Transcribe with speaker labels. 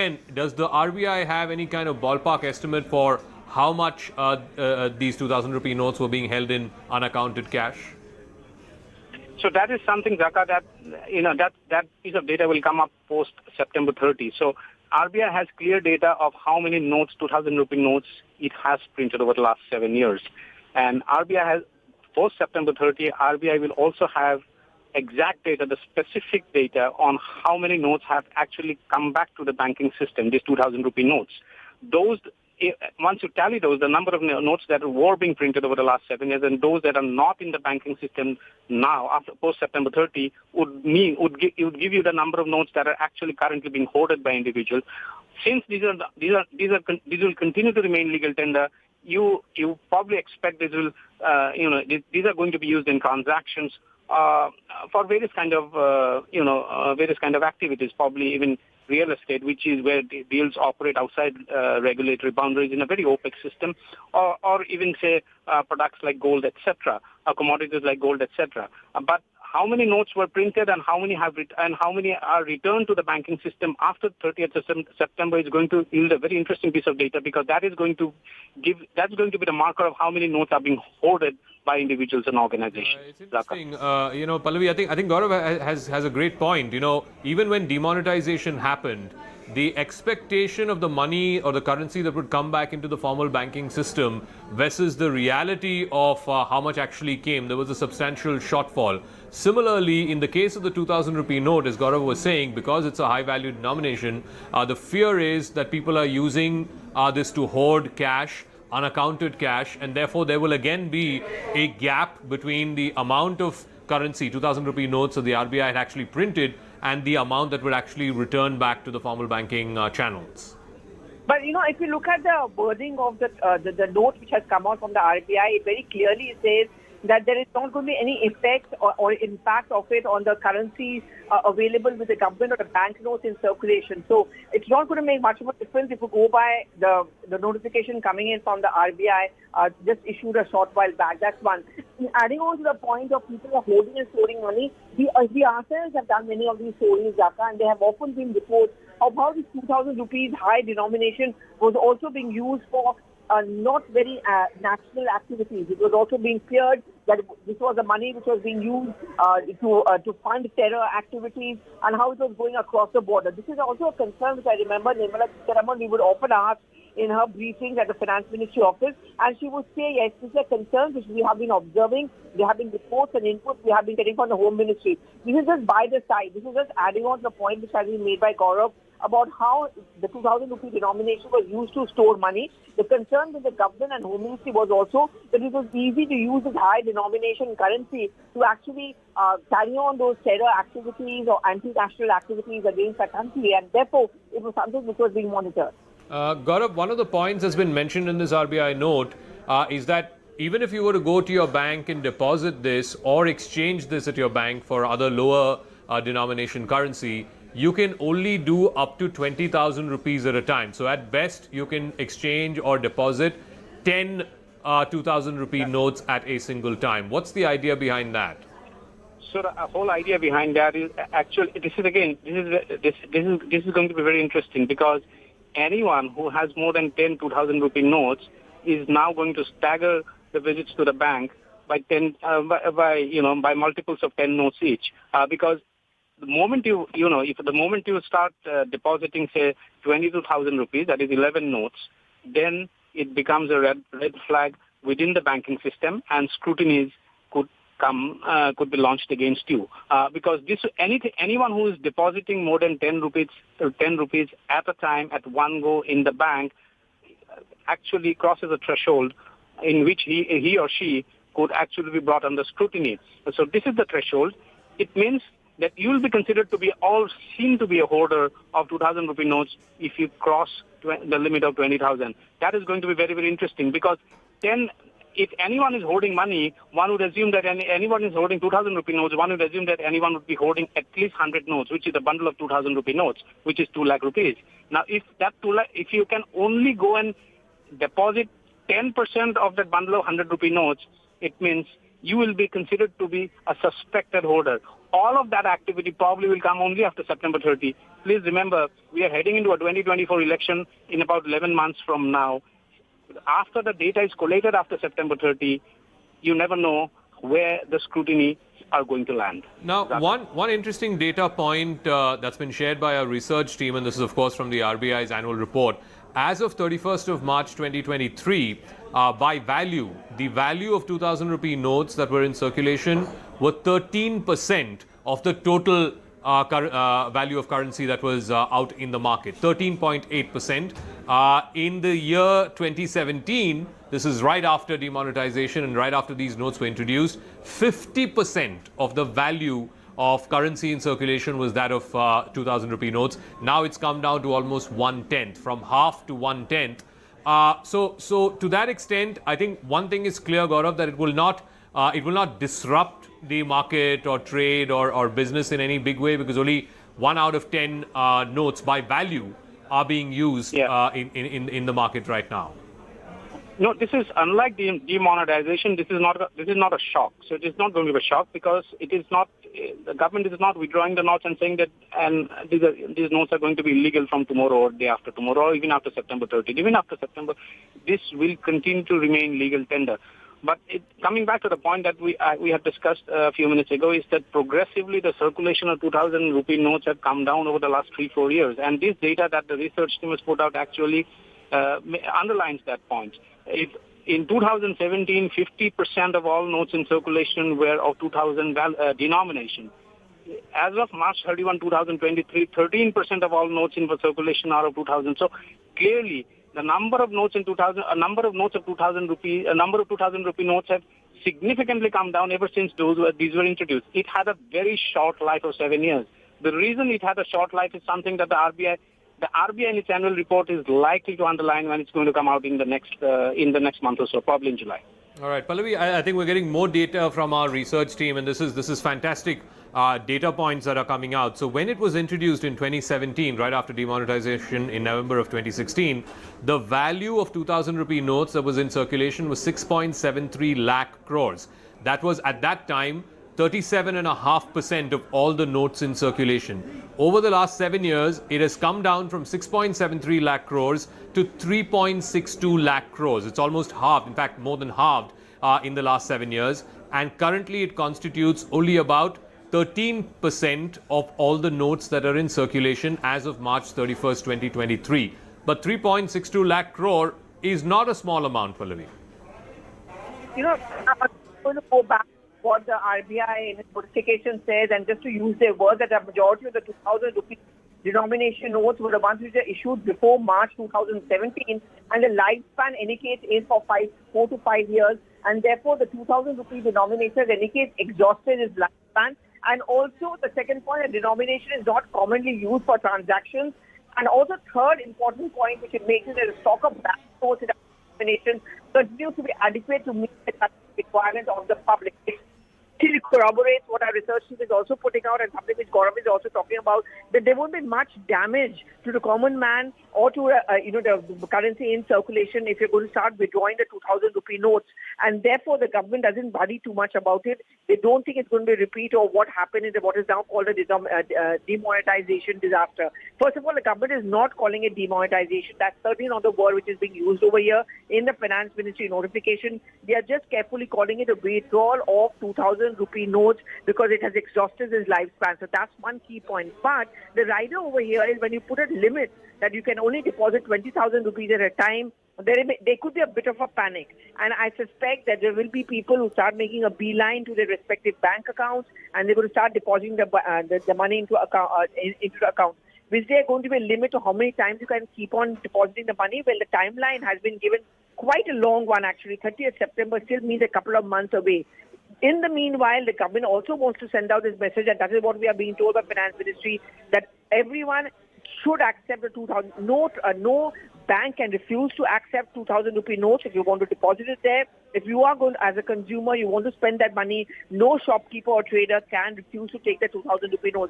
Speaker 1: And does the RBI have any kind of ballpark estimate for how much these 2000 rupee notes were being held in unaccounted cash?
Speaker 2: So that is something, Zaka, that that piece of data will come up post September 30. So RBI has clear data of how many notes, 2000 rupee notes, it has printed over the last 7 years. And RBI has, post September 30, RBI will also have exact data, the specific data on how many notes have actually come back to the banking system, these 2000 rupee notes. Those, once you tally those, the number of notes that were being printed over the last 7 years and those that are not in the banking system now, after post September 30, would give you the number of notes that are actually currently being hoarded by individuals. Since these will continue to remain legal tender, you probably expect these will, these are going to be used in transactions for various kind of activities, probably even real estate, which is where the deals operate outside regulatory boundaries in a very opaque system, or even say products like gold, etc., commodities like gold, etc. But how many notes were printed and how many are returned to the banking system after 30th September is going to yield a very interesting piece of data, because that's going to be the marker of how many notes are being hoarded by individuals and organizations.
Speaker 1: It's interesting, Pallavi. I think Gaurav has a great point. Even when demonetization happened, the expectation of the money or the currency that would come back into the formal banking system versus the reality of how much actually came, there was a substantial shortfall. Similarly, in the case of the 2000 rupee note, as Gaurav was saying, because it's a high value denomination, the fear is that people are using this to hoard cash, unaccounted cash, and therefore there will again be a gap between the amount of currency, 2000 rupee notes that the RBI had actually printed, and the amount that would actually return back to the formal banking channels.
Speaker 3: But if you look at the wording of the note which has come out from the RBI, it very clearly says that there is not going to be any effect or impact of it on the currencies available with the government or the bank notes in circulation. So it's not going to make much of a difference if you go by the notification coming in from the RBI just issued a short while back. That's one. Adding on to the point of people are holding and storing money, the ourselves have done many of these stories, Zaka, and they have often been reports of how this 2000 rupees high denomination was also being used for not very national activities. It was also being feared that this was the money which was being used to fund terror activities, and how it was going across the border. This is also a concern which I remember Nirmala Sitharaman, we would often ask in her briefings at the Finance Ministry office, and she would say, yes, this is a concern which we have been observing. There have been reports and inputs we have been getting from the Home Ministry. This is just by the side. This is just adding on to the point which has been made by Gaurav about how the 2000 rupee denomination was used to store money. The concern with the government and Home Ministry was also that it was easy to use this high denomination currency to actually carry on those terror activities or anti-national activities against the country, and therefore it was something which was being monitored.
Speaker 1: Gaurav, one of the points that's been mentioned in this RBI note is that even if you were to go to your bank and deposit this or exchange this at your bank for other lower denomination currency, you can only do up to 20,000 rupees at a time. So at best, you can exchange or deposit 10 2000 rupee notes at a single time. What's the idea behind that?
Speaker 2: So the whole idea behind that is actually, this is going to be very interesting, because anyone who has more than 10 2000 rupee notes is now going to stagger the visits to the bank by by multiples of 10 notes each, because the moment you start depositing, say, 22,000 rupees, that is 11 notes, then it becomes a red flag within the banking system, and scrutiny could be launched against you, because anyone who is depositing more than 10 rupees at a time at one go in the bank actually crosses a threshold in which he or she could actually be brought under scrutiny. So this is the threshold. It means that you will be considered to be seen to be a hoarder of 2000 rupee notes if you cross the limit of 20,000. That is going to be very, very interesting, because if anyone is hoarding money, one would assume that anyone is hoarding 2000 rupee notes, one would assume that anyone would be hoarding at least 100 notes, which is a bundle of 2000 rupee notes, which is 2 lakh rupees. Now, if you can only go and deposit 10% of that bundle of 100 rupee notes, it means you will be considered to be a suspected hoarder. all of that activity probably will come only after September 30. Please remember, we are heading into a 2024 election in about 11 months from now. After the data is collated after September 30, you never know where the scrutiny are going to land.
Speaker 1: Now, one interesting data point that's been shared by our research team, and this is of course from the RBI's annual report, as of 31st of March 2023, by value, the value of 2,000 rupee notes that were in circulation were 13% of the total value of currency that was out in the market, 13.8%. In the year 2017, this is right after demonetization and right after these notes were introduced, 50% of the value of currency in circulation was that of 2,000 rupee notes. Now it's come down to almost 1/10, from half to 1/10. So to that extent, I think one thing is clear, Gaurav, that it will not disrupt the market or trade or business in any big way, because only 1 out of 10 notes by value are being used in the market right now.
Speaker 2: No, this is unlike demonetization. This is not a shock. So it is not going to be a shock, because it is not, the government is not withdrawing the notes and saying that these notes are going to be illegal from tomorrow or day after tomorrow or even after September 30. Even after September, this will continue to remain legal tender. But coming back to the point that we had discussed a few minutes ago, is that progressively the circulation of 2,000 rupee notes have come down over the last 3-4 years. And this data that the research team has put out actually underlines that point. In 2017, 50% of all notes in circulation were of 2000 denomination. As of March 31, 2023, 13% of all notes in circulation are of 2000. So clearly, the number of notes in 2000, a number of 2,000 rupee notes have significantly come down ever since these were introduced. It had a very short life of 7 years. The reason it had a short life is something that the RBI in its annual report is likely to underline when it's going to come out in the next month or so, probably in July.
Speaker 1: All right, Pallavi, I think we're getting more data from our research team, and this is fantastic data points that are coming out. So when it was introduced in 2017, right after demonetization in November of 2016, the value of 2,000 rupee notes that was in circulation was 6.73 lakh crores. That was, at that time, 37.5% of all the notes in circulation. Over the last 7 years, it has come down from 6.73 lakh crores to 3.62 lakh crores. It's almost halved, in fact, more than halved in the last 7 years. And currently, it constitutes only about 13% of all the notes that are in circulation as of March 31st, 2023. But 3.62 lakh crore is not a small amount, Pallavi.
Speaker 3: You know, I'm going to go back what the RBI in its notification says, and just to use their words, that a majority of the 2,000 rupee denomination notes were the ones which were issued before March 2017, and the lifespan indicates is for 4 to 5 years, and therefore the 2,000 rupee denomination indicates exhausted its lifespan. And also the second point, the denomination is not commonly used for transactions. And also third important point which it makes is that the stock of bank notes in the denomination continues to be adequate to meet the requirement of the public. It corroborates what our research team is also putting out, and something which Gaurav is also talking about, that there won't be much damage to the common man or to the currency in circulation if you're going to start withdrawing the 2,000 rupee notes. And therefore, the government doesn't worry too much about it. They don't think it's going to be a repeat of what happened in what is now called a demonetization disaster. First of all, the government is not calling it demonetization. That's certainly not the word which is being used over here in the Finance Ministry notification. They are just carefully calling it a withdrawal of 2,000 rupee notes because it has exhausted its lifespan. So that's one key point. But the rider over here is when you put a limit that you can only deposit 20,000 rupees at a time, there could be a bit of a panic. And I suspect that there will be people who start making a beeline to their respective bank accounts, and they're going to start depositing the money into the account. Is there going to be a limit to how many times you can keep on depositing the money? Well, the timeline has been given quite a long one, actually. 30th September still means a couple of months away. In the meanwhile, the government also wants to send out this message, and that is what we are being told by Finance Ministry, that everyone should accept the 2,000 note. No bank can refuse to accept 2,000 rupee notes if you want to deposit it there. If you are going, as a consumer, you want to spend that money, no shopkeeper or trader can refuse to take the 2,000 rupee notes.